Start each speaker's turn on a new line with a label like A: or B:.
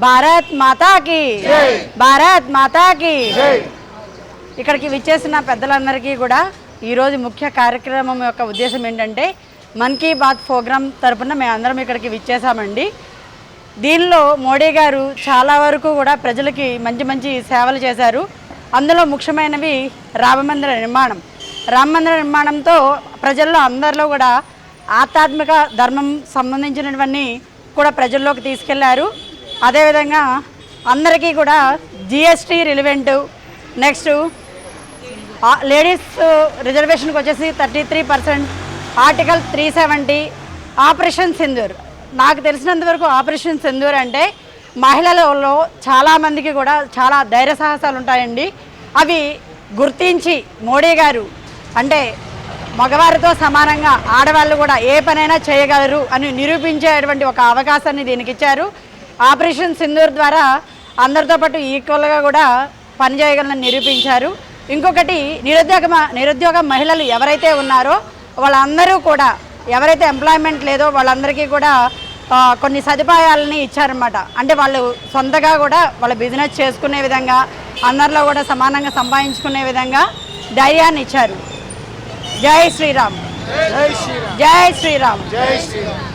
A: భారత్ మాతాకి భారత్ మాతాకి ఇక్కడికి విచ్చేసిన పెద్దలందరికీ కూడా ఈరోజు ముఖ్య కార్యక్రమం యొక్క ఉద్దేశం ఏంటంటే మన్ కీ బాత్ ప్రోగ్రాం తరపున మేమందరం ఇక్కడికి విచ్చేసామండి. దీనిలో మోడీ గారు చాలా వరకు కూడా ప్రజలకి మంచి మంచి సేవలు చేశారు. అందులో ముఖ్యమైనవి రామ మందిర నిర్మాణంతో ప్రజల్లో అందరిలో కూడా ఆధ్యాత్మిక ధర్మం సంబంధించినవన్నీ కూడా ప్రజల్లోకి తీసుకెళ్లారు. అదేవిధంగా అందరికీ కూడా జిఎస్టీ రిలివెంట్, నెక్స్ట్ లేడీస్ రిజర్వేషన్కి వచ్చేసి 33%, ఆర్టికల్ 370, ఆపరేషన్ సింధూర్. నాకు తెలిసినంతవరకు ఆపరేషన్ సింధూర్ అంటే మహిళలలో చాలామందికి కూడా చాలా ధైర్య సాహసాలు ఉంటాయండి. అవి గుర్తించి మోడీ గారు అంటే మగవారితో సమానంగా ఆడవాళ్ళు కూడా ఏ పనైనా చేయగలరు అని నిరూపించేటువంటి ఒక అవకాశాన్ని దీనికి ఇచ్చారు. ఆపరేషన్ సింధూర్ ద్వారా అందరితో పాటు ఈక్వల్గా కూడా పనిచేయగలని నిరూపించారు. ఇంకొకటి నిరుద్యోగ మహిళలు ఎవరైతే ఉన్నారో వాళ్ళందరూ కూడా ఎవరైతే ఎంప్లాయ్మెంట్ లేదో వాళ్ళందరికీ కూడా కొన్ని సదుపాయాలని ఇచ్చారన్నమాట. అంటే వాళ్ళు సొంతగా కూడా వాళ్ళ బిజినెస్ చేసుకునే విధంగా, అందరిలో కూడా సమానంగా సంపాదించుకునే విధంగా ధైర్యాన్ని ఇచ్చారు. జై శ్రీరామ్, జై శ్రీరామ్, జై శ్రీరామ్.